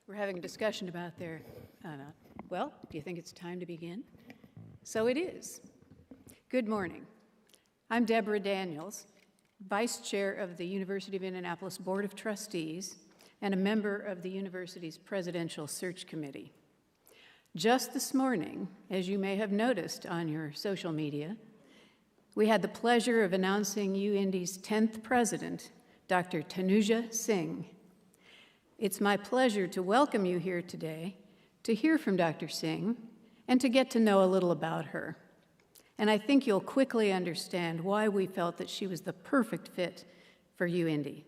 We're having a discussion about their, well, do you think it's time to begin? So it is. Good morning. I'm Deborah Daniels, Vice Chair of the University of Indianapolis Board of Trustees and a member of the university's Presidential Search Committee. Just this morning, as you may have noticed on your social media, we had the pleasure of announcing UIndy's 10th president, Dr. Tanuja Singh. It's my pleasure to welcome you here today to hear from Dr. Singh and to get to know a little about her. And I think you'll quickly understand why we felt that she was the perfect fit for UIndy.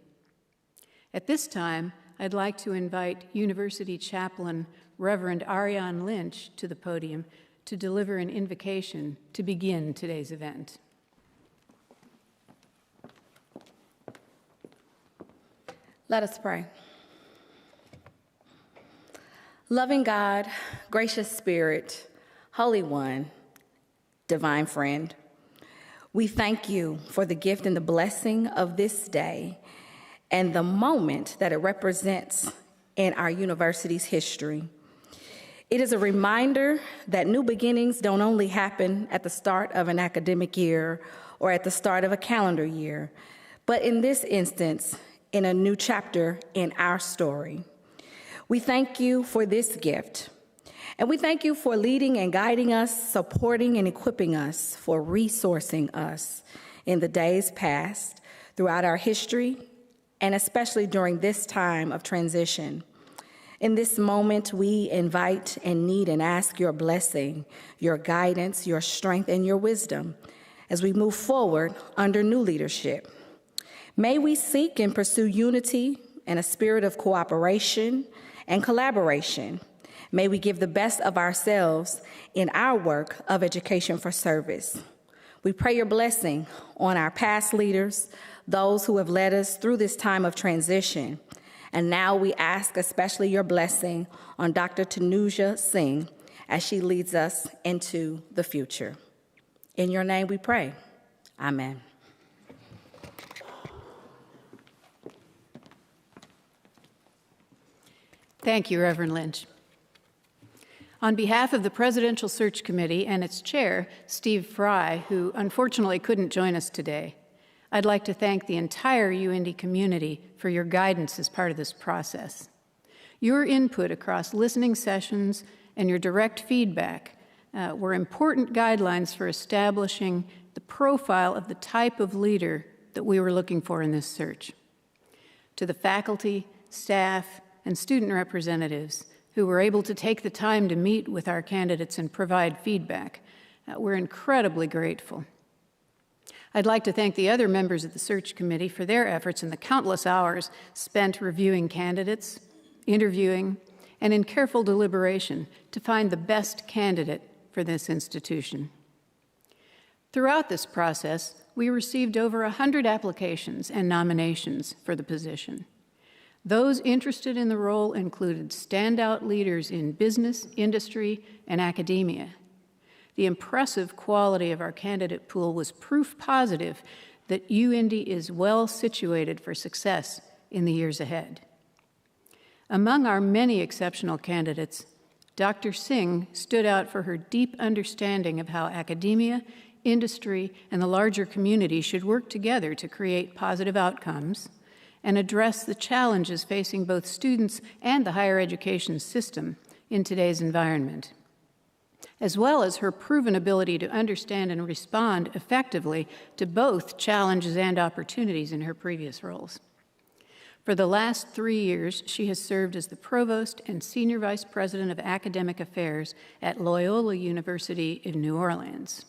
At this time, I'd like to invite University Chaplain Reverend Ariane Lynch to the podium to deliver an invocation to begin today's event. Let us pray. Loving God, gracious Spirit, Holy One, divine friend, we thank you for the gift and the blessing of this day and the moment that it represents in our university's history. It is a reminder that new beginnings don't only happen at the start of an academic year or at the start of a calendar year, but in this instance, in a new chapter in our story. We thank you for this gift, and we thank you for leading and guiding us, supporting and equipping us, for resourcing us in the days past, throughout our history, and especially during this time of transition. In this moment, we invite and need and ask your blessing, your guidance, your strength, and your wisdom as we move forward under new leadership. May we seek and pursue unity and a spirit of cooperation and collaboration. May we give the best of ourselves in our work of education for service. We pray your blessing on our past leaders, those who have led us through this time of transition. And now we ask especially your blessing on Dr. Tanuja Singh as she leads us into the future. In your name we pray. Amen. Thank you, Reverend Lynch. On behalf of the Presidential Search Committee and its chair, Steve Fry, who unfortunately couldn't join us today, I'd like to thank the entire UIndy community for your guidance as part of this process. Your input across listening sessions and your direct feedback were important guidelines for establishing the profile of the type of leader that we were looking for in this search. To the faculty, staff, and student representatives who were able to take the time to meet with our candidates and provide feedback, we're incredibly grateful. I'd like to thank the other members of the search committee for their efforts and the countless hours spent reviewing candidates, interviewing, and in careful deliberation to find the best candidate for this institution. Throughout this process, we received over 100 applications and nominations for the position. Those interested in the role included standout leaders in business, industry, and academia. The impressive quality of our candidate pool was proof positive that UIndy is well situated for success in the years ahead. Among our many exceptional candidates, Dr. Singh stood out for her deep understanding of how academia, industry, and the larger community should work together to create positive outcomes and address the challenges facing both students and the higher education system in today's environment, as well as her proven ability to understand and respond effectively to both challenges and opportunities in her previous roles. For the last 3 years, she has served as the Provost and Senior Vice President of Academic Affairs at Loyola University in New Orleans.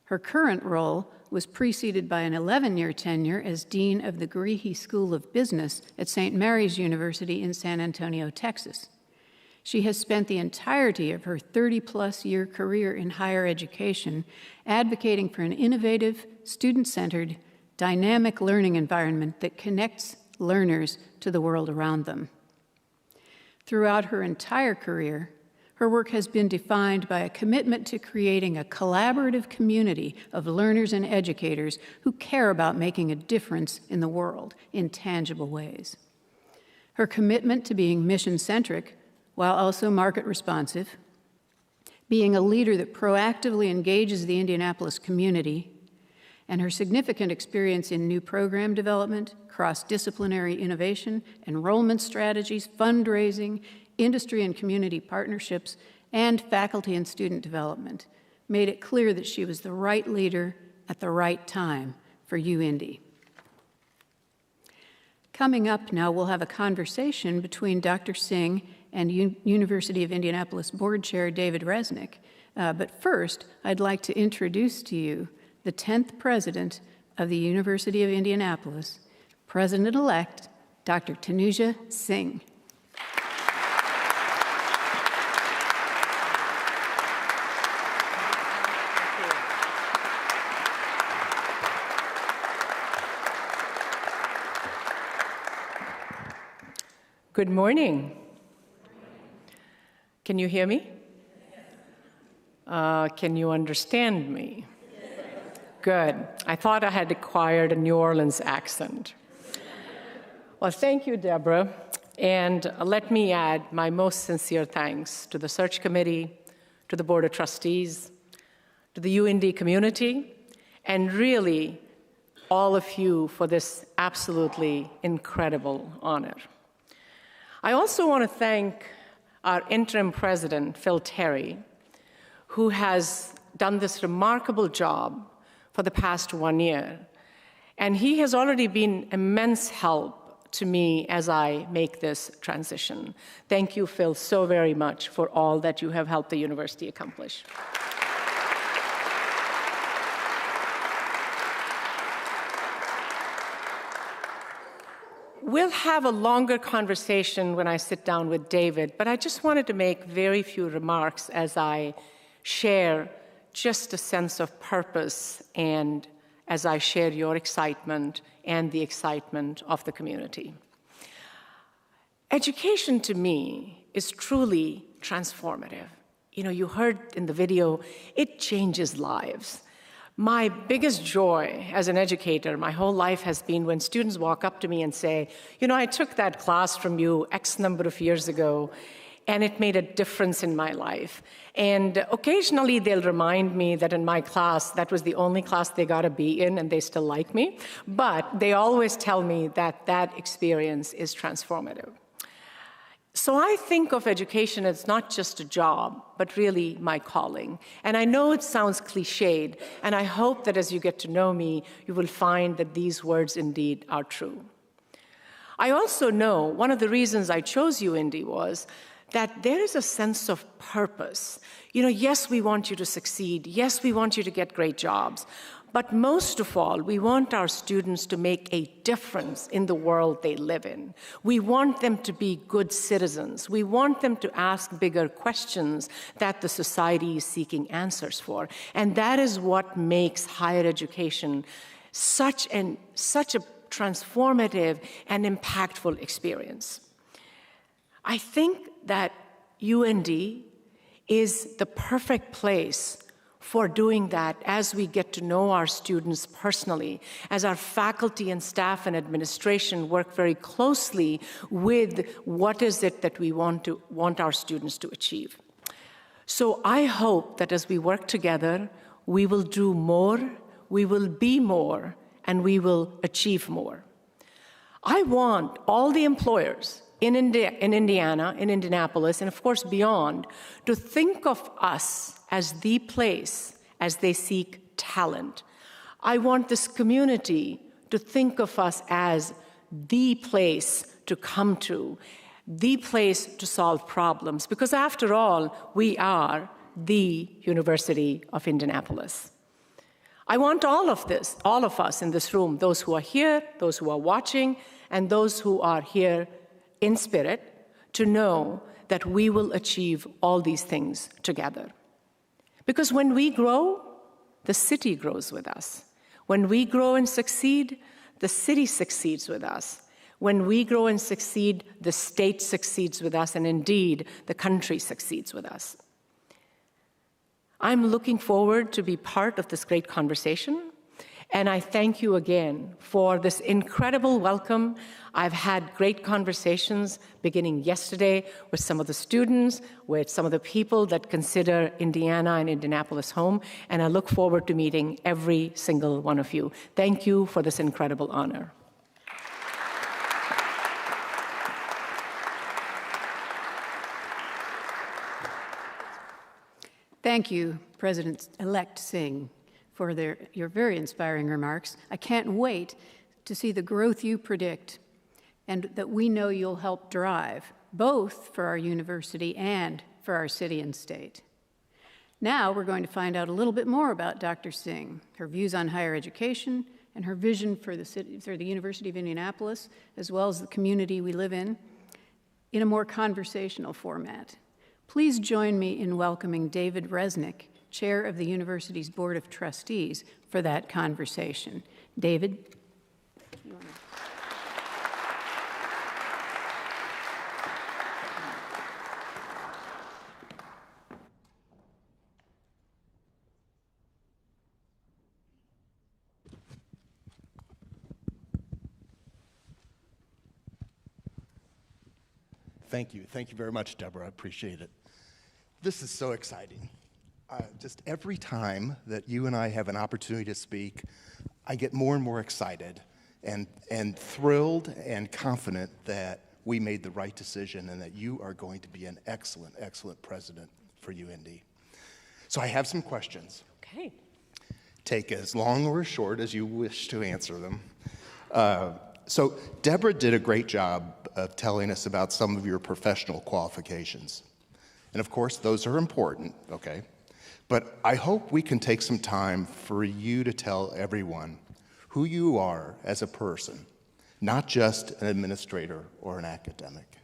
Her current role was preceded by an 11-year tenure as Dean of the Greehey School of Business at St. Mary's University in San Antonio, Texas. She has spent the entirety of her 30-plus year career in higher education advocating for an innovative, student-centered, dynamic learning environment that connects learners to the world around them. Throughout her entire career, her work has been defined by a commitment to creating a collaborative community of learners and educators who care about making a difference in the world in tangible ways. Her commitment to being mission-centric while also market-responsive, being a leader that proactively engages the Indianapolis community, and her significant experience in new program development, cross-disciplinary innovation, enrollment strategies, fundraising, industry and community partnerships, and faculty and student development made it clear that she was the right leader at the right time for UIndy. Coming up now, we'll have a conversation between Dr. Singh and University of Indianapolis Board Chair David Resnick. But first, I'd like to introduce to you the 10th President of the University of Indianapolis, President-elect Dr. Tanuja Singh. Good morning. Can you hear me? Can you understand me? Good. I thought I had acquired a New Orleans accent. Well, thank you, Deborah. And let me add my most sincere thanks to the search committee, to the Board of Trustees, to the UIndy community, and really all of you for this absolutely incredible honor. I also want to thank our interim president, Phil Terry, who has done this remarkable job for the past 1 year. And he has already been immense help to me as I make this transition. Thank you, Phil, so very much for all that you have helped the university accomplish. We'll have a longer conversation when I sit down with David, but I just wanted to make very few remarks as I share just a sense of purpose and as I share your excitement and the excitement of the community. Education to me is truly transformative. You heard in the video, it changes lives. My biggest joy as an educator my whole life has been when students walk up to me and say, I took that class from you X number of years ago, and it made a difference in my life. And occasionally they'll remind me that in my class, that was the only class they got a B in and they still like me. But they always tell me that that experience is transformative. So I think of education as not just a job, but really my calling. And I know it sounds cliched, and I hope that as you get to know me, you will find that these words indeed are true. I also know one of the reasons I chose UIndy was that there is a sense of purpose. Yes, we want you to succeed. Yes, we want you to get great jobs. But most of all, we want our students to make a difference in the world they live in. We want them to be good citizens. We want them to ask bigger questions that the society is seeking answers for. And that is what makes higher education such a transformative and impactful experience. I think that UIndy is the perfect place for doing that as we get to know our students personally, as our faculty and staff and administration work very closely with what is it that we want our students to achieve. So I hope that as we work together, we will do more, we will be more, and we will achieve more. I want all the employers in Indiana, in Indianapolis, and of course beyond, to think of us as the place as they seek talent. I want this community to think of us as the place to come to, the place to solve problems, because after all, we are the University of Indianapolis. I want all of us in this room, those who are here, those who are watching, and those who are here in spirit, to know that we will achieve all these things together. Because when we grow, the city grows with us. When we grow and succeed, the city succeeds with us. When we grow and succeed, the state succeeds with us, and indeed, the country succeeds with us. I'm looking forward to be part of this great conversation, And I thank you again for this incredible welcome. I've had great conversations beginning yesterday with some of the students, with some of the people that consider Indiana and Indianapolis home, and I look forward to meeting every single one of you. Thank you for this incredible honor. Thank you, President-elect Singh, for your very inspiring remarks. I can't wait to see the growth you predict and that we know you'll help drive, both for our university and for our city and state. Now we're going to find out a little bit more about Dr. Singh, her views on higher education, and her vision for the University of Indianapolis, as well as the community we live in a more conversational format. Please join me in welcoming David Resnick, Chair of the university's Board of Trustees, for that conversation. David? Thank you. Thank you very much, Deborah. I appreciate it. This is so exciting. Just every time that you and I have an opportunity to speak, I get more and more excited and thrilled and confident that we made the right decision and that you are going to be an excellent, excellent president for UIndy. So I have some questions. Okay. Take as long or as short as you wish to answer them. So Deborah did a great job of telling us about some of your professional qualifications. And of course, those are important, okay? But I hope we can take some time for you to tell everyone who you are as a person, not just an administrator or an academic.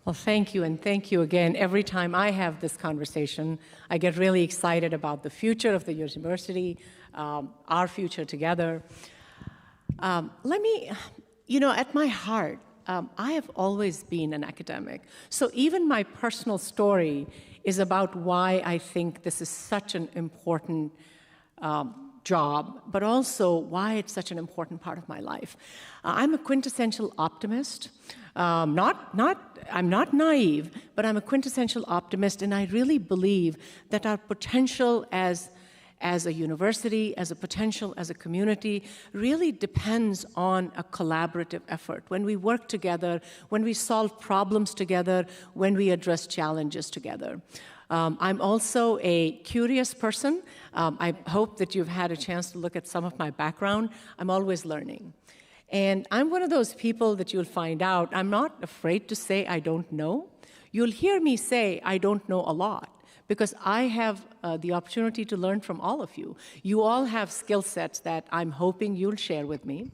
Well, thank you, and thank you again. Every time I have this conversation, I get really excited about the future of the university, our future together. At my heart, I have always been an academic. So even my personal story is about why I think this is such an important job, but also why it's such an important part of my life. I'm a quintessential optimist. I'm not naive, but I'm a quintessential optimist, and I really believe that our potential as a university, as a potential, as a community, really depends on a collaborative effort. When we work together, when we solve problems together, when we address challenges together. I'm also a curious person. I hope that you've had a chance to look at some of my background. I'm always learning. And I'm one of those people that you'll find out, I'm not afraid to say I don't know. You'll hear me say I don't know a lot, because I have the opportunity to learn from all of you. You all have skill sets that I'm hoping you'll share with me.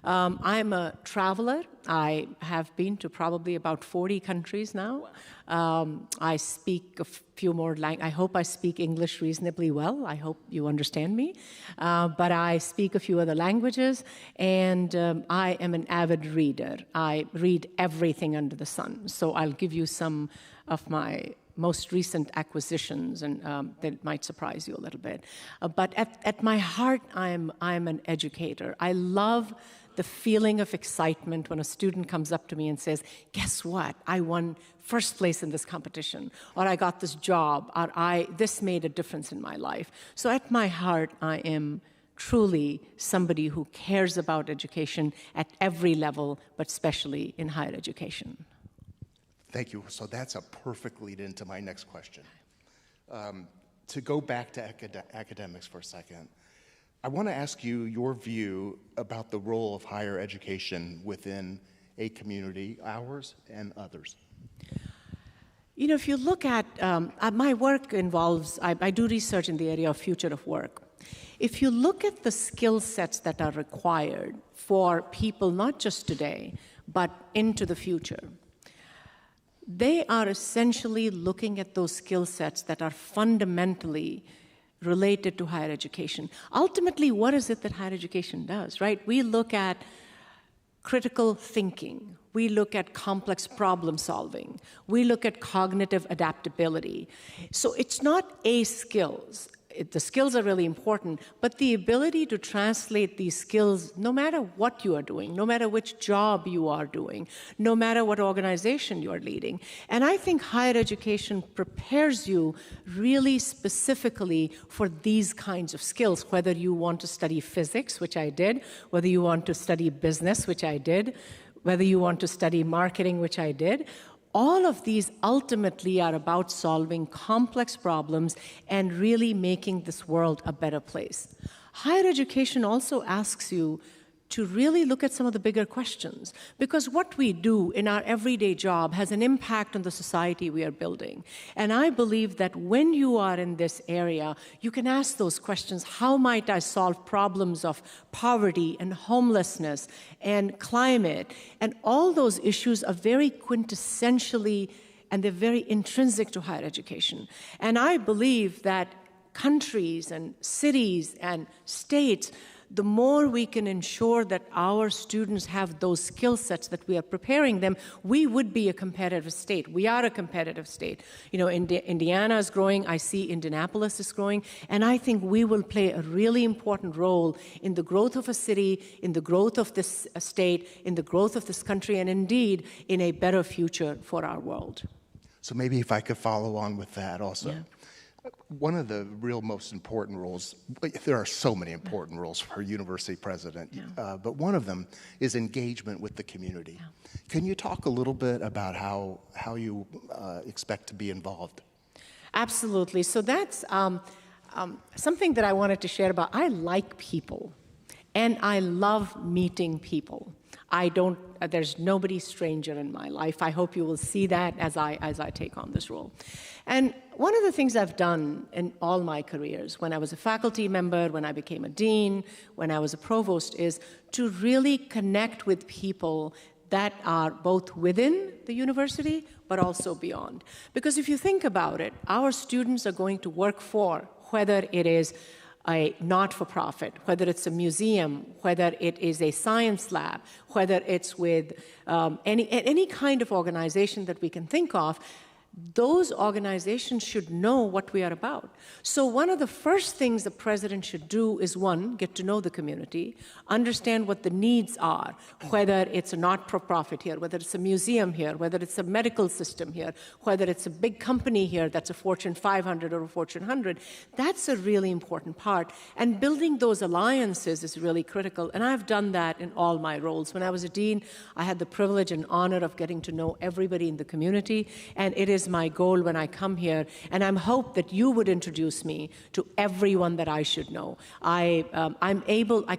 I'm a traveler. I have been to probably about 40 countries now. I speak a few more languages. I hope I speak English reasonably well. I hope you understand me. But I speak a few other languages, and I am an avid reader. I read everything under the sun. So I'll give you some of my most recent acquisitions, and that might surprise you a little bit. But at my heart, I'm an educator. I love the feeling of excitement when a student comes up to me and says, guess what? I won first place in this competition, or I got this job, or this made a difference in my life. So at my heart, I am truly somebody who cares about education at every level, but especially in higher education. Thank you. So that's a perfect lead into my next question. To go back to academics for a second, I want to ask you your view about the role of higher education within a community, ours and others. You know, if you look at, my work involves, I do research in the area of future of work. If you look at the skill sets that are required for people, not just today, but into the future, they are essentially looking at those skill sets that are fundamentally related to higher education. Ultimately, what is it that higher education does, right? We look at critical thinking. We look at complex problem solving. We look at cognitive adaptability. So it's not skills. the skills are really important, but the ability to translate these skills, no matter what you are doing, no matter which job you are doing, no matter what organization you are leading. And I think higher education prepares you really specifically for these kinds of skills, whether you want to study physics, which I did, whether you want to study business, which I did, whether you want to study marketing, which I did. All of these ultimately are about solving complex problems and really making this world a better place. Higher education also asks you to really look at some of the bigger questions, because what we do in our everyday job has an impact on the society we are building. And I believe that when you are in this area, you can ask those questions: how might I solve problems of poverty and homelessness and climate? And all those issues are very quintessentially, and they're very intrinsic to higher education. And I believe that countries and cities and states, the more we can ensure that our students have those skill sets, that we are preparing them, we would be a competitive state. We are a competitive state. You know, Indiana is growing. I see Indianapolis is growing. And I think we will play a really important role in the growth of a city, in the growth of this state, in the growth of this country, and indeed in a better future for our world. So maybe if I could follow on with that also. Yeah. One of the real most important roles, there are so many important roles for a university president, but one of them is engagement with the community. Yeah. Can you talk a little bit about how you expect to be involved? Absolutely. So that's something that I wanted to share about. I like people, and I love meeting people. There's nobody stranger in my life. I hope you will see that as I take on this role. And one of the things I've done in all my careers, when I was a faculty member, when I became a dean, when I was a provost, is to really connect with people that are both within the university, but also beyond. Because if you think about it, our students are going to work for, whether it is a not-for-profit, whether it's a museum, whether it is a science lab, whether it's with any kind of organization that we can think of, those organizations should know what we are about. So one of the first things the president should do is, one, get to know the community, understand what the needs are, whether it's a not-for-profit here, whether it's a museum here, whether it's a medical system here, whether it's a big company here that's a Fortune 500 or a Fortune 100. That's a really important part. And building those alliances is really critical. And I've done that in all my roles. When I was a dean, I had the privilege and honor of getting to know everybody in the community. And it is my goal when I come here, and I hope that you would introduce me to everyone that I should know. I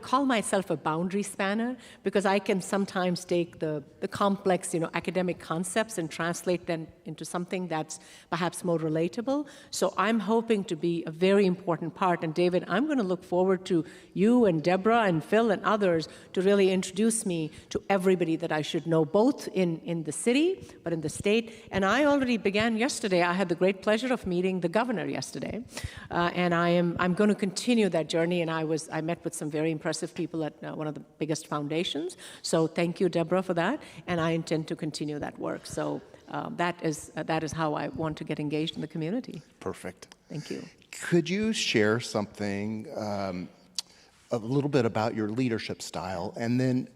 call myself a boundary spanner, because I can sometimes take the complex, academic concepts and translate them into something that's perhaps more relatable. So I'm hoping to be a very important part. And David, I'm going to look forward to you and Deborah and Phil and others to really introduce me to everybody that I should know, both in the city, but in the state. And I already began yesterday. I had the great pleasure of meeting the governor yesterday, and I'm going to continue that journey. And I met with some very impressive people at one of the biggest foundations. So thank you, Deborah, for that. And I intend to continue that work. So that is how I want to get engaged in the community. Perfect. Thank you. Could you share something, a little bit about your leadership style, and then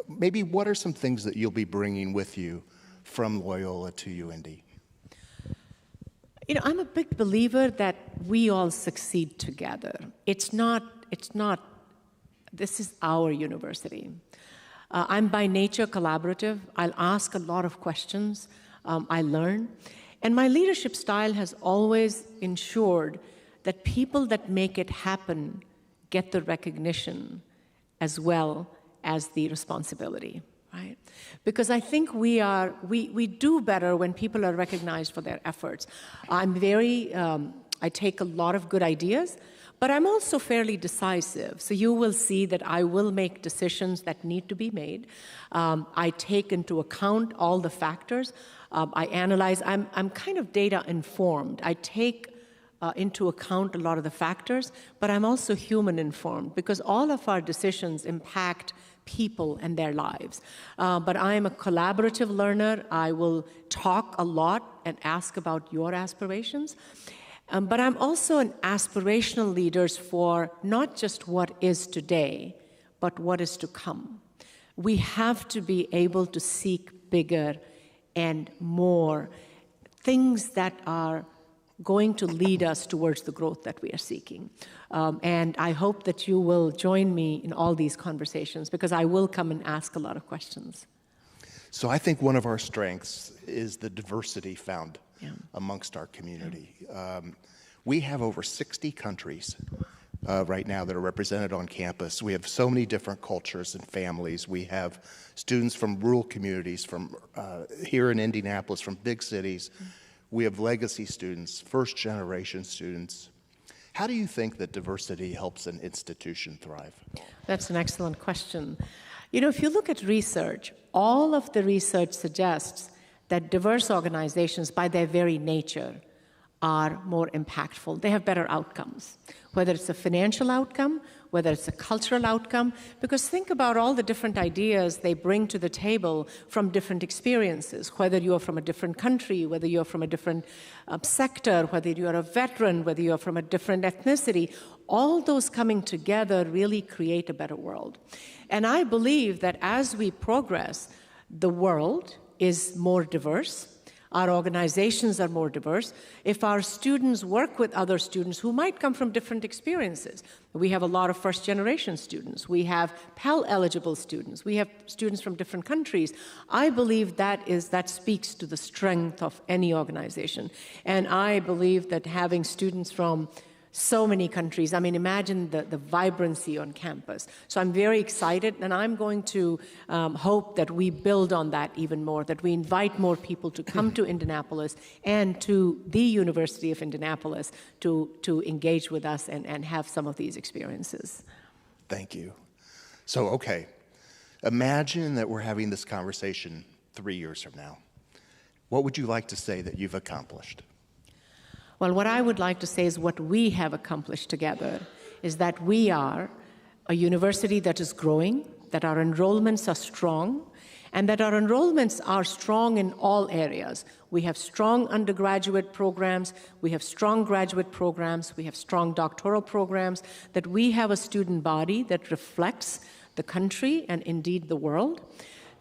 maybe what are some things that you'll be bringing with you from Loyola to UIndy? I'm a big believer that we all succeed together. This is our university. I'm by nature collaborative. I'll ask a lot of questions. I learn. And my leadership style has always ensured that people that make it happen get the recognition as well as the responsibility. Right? Because I think we do better when people are recognized for their efforts. I take a lot of good ideas, but I'm also fairly decisive. So you will see that I will make decisions that need to be made. I take into account all the factors. I analyze. I'm kind of data informed. I take into account a lot of the factors, but I'm also human informed, because all of our decisions impact people and their lives. But I am a collaborative learner. I will talk a lot and ask about your aspirations. But I'm also an aspirational leader for not just what is today, but what is to come. We have to be able to seek bigger and more things that are going to lead us towards the growth that we are seeking. And I hope that you will join me in all these conversations, because I will come and ask a lot of questions. So I think one of our strengths is the diversity found amongst our community. We have over 60 countries right now that are represented on campus. We have so many different cultures and families. We have students from rural communities, from here in Indianapolis, from big cities. We have legacy students, first-generation students. How do you think that diversity helps an institution thrive? That's an excellent question. You know, if you look at research, all of the research suggests that diverse organizations, by their very nature, are more impactful. They have better outcomes, whether it's a financial outcome, whether it's a cultural outcome, because think about all the different ideas they bring to the table from different experiences, whether you're from a different country, whether you're from a different sector, whether you're a veteran, whether you're from a different ethnicity. All those coming together really create a better world. And I believe that as we progress, the world is more diverse. Our organizations are more diverse. If our students work with other students who might come from different experiences, we have a lot of first-generation students. We have Pell-eligible students. We have students from different countries. I believe that speaks to the strength of any organization. And I believe that having students from so many countries, I mean, imagine the vibrancy on campus. So I'm very excited, and I'm going to hope that we build on that even more, that we invite more people to come to Indianapolis and to the University of Indianapolis to engage with us and have some of these experiences. Thank you. So, okay, imagine that we're having this conversation 3 years from now. What would you like to say that you've accomplished? Well, what I would like to say is what we have accomplished together is that we are a university that is growing, that our enrollments are strong, and that our enrollments are strong in all areas. We have strong undergraduate programs, we have strong graduate programs, we have strong doctoral programs, that we have a student body that reflects the country and indeed the world,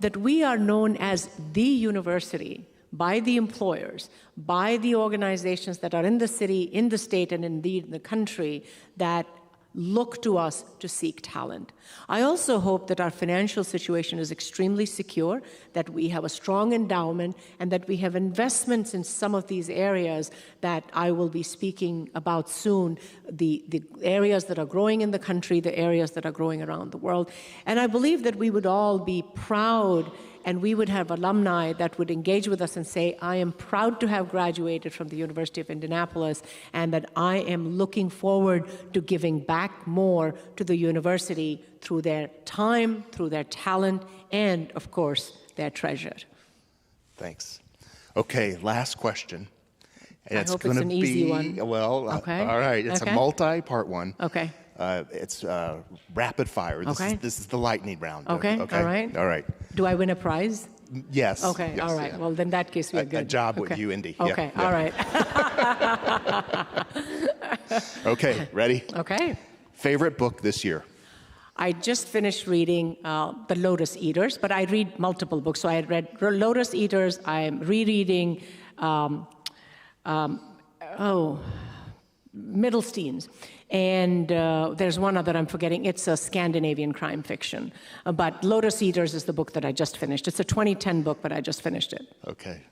that we are known as the university by the employers, by the organizations that are in the city, in the state, and indeed in the country that look to us to seek talent. I also hope that our financial situation is extremely secure, that we have a strong endowment, and that we have investments in some of these areas that I will be speaking about soon, the areas that are growing in the country, the areas that are growing around the world. And I believe that we would all be proud, and we would have alumni that would engage with us and say, I am proud to have graduated from the University of Indianapolis, and that I am looking forward to giving back more to the university through their time, through their talent, and, of course, their treasure. Thanks. Okay, last question. I hope it's an easy one. Well, okay. All right. It's okay. a multi-part one. Okay. It's rapid fire. This is the lightning round. Okay. All right. All right. Do I win a prize? Yes. Okay. Yes, all right. yeah. Well, then in that case, we're good. A job okay. with UIndy. Okay. Yeah. All right. Okay. Ready? Okay. Favorite book this year? I just finished reading The Lotus Eaters, but I read multiple books. So I read Lotus Eaters. I'm rereading Middlesteins. And there's one other I'm forgetting. It's a Scandinavian crime fiction. But Lotus Eaters is the book that I just finished. It's a 2010 book, but I just finished it. Okay.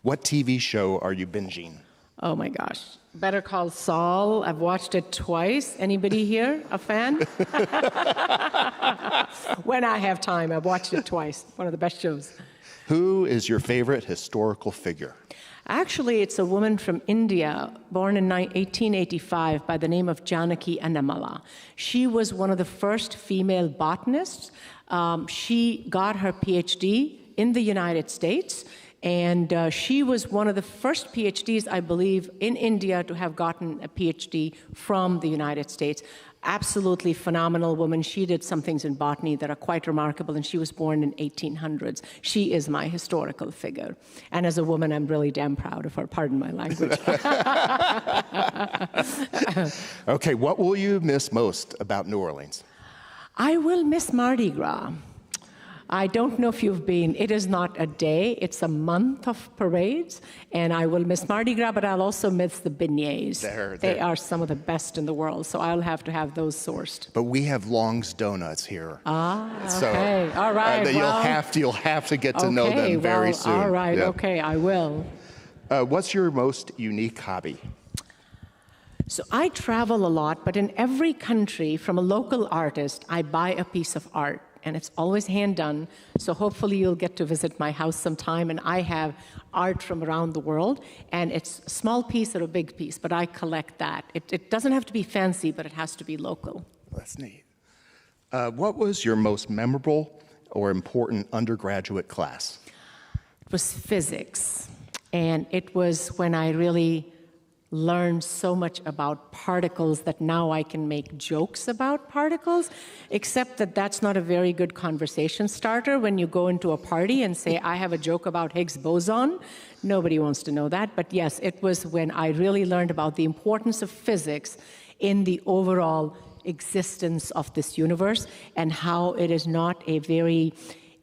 What TV show are you binging? Oh, my gosh. Better Call Saul. I've watched it twice. Anybody here a fan? When I have time, I've watched it twice. One of the best shows. Who is your favorite historical figure? Actually, it's a woman from India, born in 1885, by the name of Janaki Annamala. She was one of the first female botanists. She got her PhD in the United States, And she was one of the first PhDs, I believe, in India to have gotten a PhD from the United States. Absolutely phenomenal woman. She did some things in botany that are quite remarkable, and she was born in 1800s. She is my historical figure. And as a woman, I'm really damn proud of her. Pardon my language. Okay, what will you miss most about New Orleans? I will miss Mardi Gras. I don't know if you've been. It is not a day. It's a month of parades. And I will miss Mardi Gras, but I'll also miss the beignets. They are some of the best in the world, so I'll have to have those sourced. But we have Long's Donuts here. So, okay. All right. You'll have to get to know them very soon. All right. Yeah. Okay, I will. What's your most unique hobby? So I travel a lot, but in every country, from a local artist, I buy a piece of art. And it's always hand-done, so hopefully you'll get to visit my house sometime, and I have art from around the world, and it's a small piece or a big piece, but I collect that. It doesn't have to be fancy, but it has to be local. That's neat. What was your most memorable or important undergraduate class? It was physics, and it was when I really learned so much about particles that now I can make jokes about particles, except that that's not a very good conversation starter when you go into a party and say, I have a joke about Higgs boson. Nobody wants to know that. But yes, it was when I really learned about the importance of physics in the overall existence of this universe and how it is not a very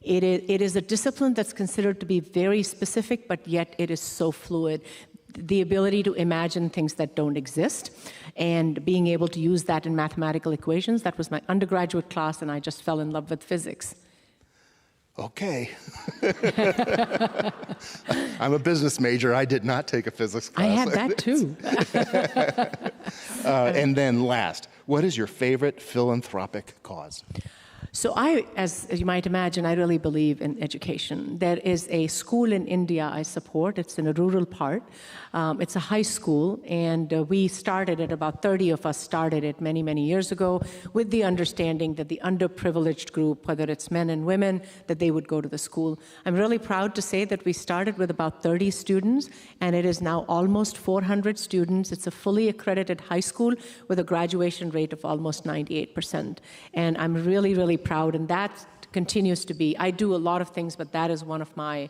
it is a discipline that's considered to be very specific, but yet it is so fluid. The ability to imagine things that don't exist and being able to use that in mathematical equations. That was my undergraduate class, and I just fell in love with physics. Okay. I'm a business major. I did not take a physics class. I had that too. And then last, what is your favorite philanthropic cause? So as you might imagine, I really believe in education. There is a school in India I support. It's in a rural part. It's a high school, and we started it, about 30 of us started it many, many years ago with the understanding that the underprivileged group, whether it's men and women, that they would go to the school. I'm really proud to say that we started with about 30 students, and it is now almost 400 students. It's a fully accredited high school with a graduation rate of almost 98%. And I'm really, really proud, and that continues to be. I do a lot of things, but that is one of my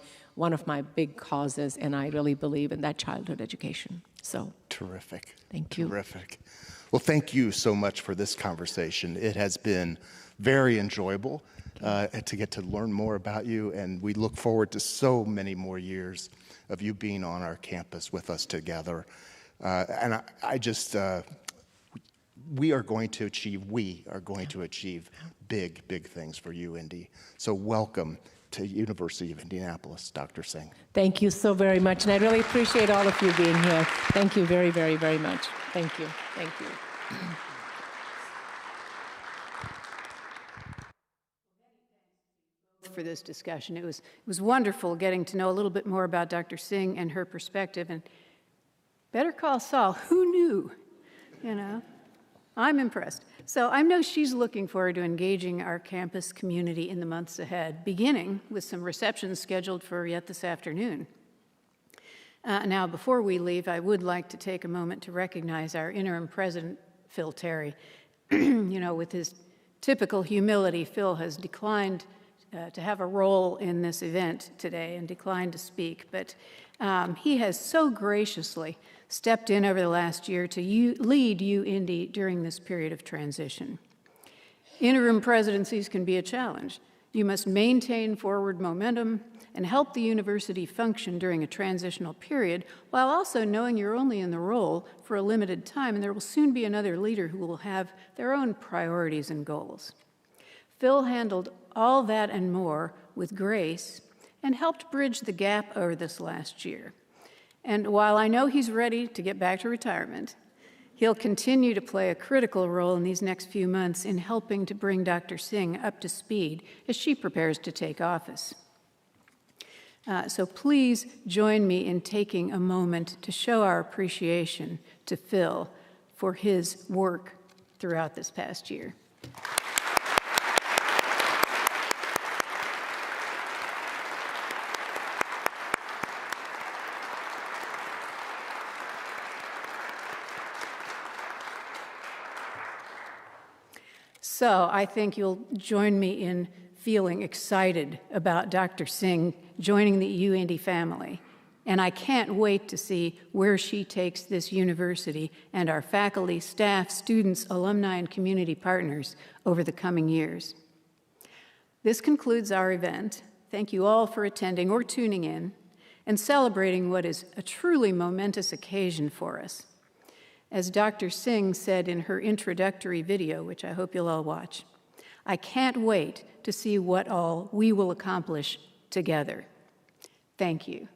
big causes, and I really believe in that childhood education. So terrific. Thank you. Terrific. Well, thank you so much for this conversation. It has been very enjoyable to get to learn more about you, and we look forward to so many more years of you being on our campus with us together. And I just. We are going to achieve big, big things for UIndy. So welcome to University of Indianapolis, Dr. Singh. Thank you so very much, and I really appreciate all of you being here. Thank you very, very, very much. Thank you. Thank you. For this discussion. It was wonderful getting to know a little bit more about Dr. Singh and her perspective. And better call Saul, who knew? You know? I'm impressed. So I know she's looking forward to engaging our campus community in the months ahead, beginning with some receptions scheduled for yet this afternoon. Now, before we leave, I would like to take a moment to recognize our interim president, Phil Terry. You know, with his typical humility, Phil has declined to have a role in this event today and declined to speak, but he has so graciously stepped in over the last year to lead UIndy during this period of transition. Interim presidencies can be a challenge. You must maintain forward momentum and help the university function during a transitional period while also knowing you're only in the role for a limited time, and there will soon be another leader who will have their own priorities and goals. Phil handled all that and more with grace and helped bridge the gap over this last year. And while I know he's ready to get back to retirement, he'll continue to play a critical role in these next few months in helping to bring Dr. Singh up to speed as she prepares to take office. So please join me in taking a moment to show our appreciation to Phil for his work throughout this past year. So I think you'll join me in feeling excited about Dr. Singh joining the UIndy family. And I can't wait to see where she takes this university and our faculty, staff, students, alumni, and community partners over the coming years. This concludes our event. Thank you all for attending or tuning in and celebrating what is a truly momentous occasion for us. As Dr. Singh said in her introductory video, which I hope you'll all watch, I can't wait to see what all we will accomplish together. Thank you.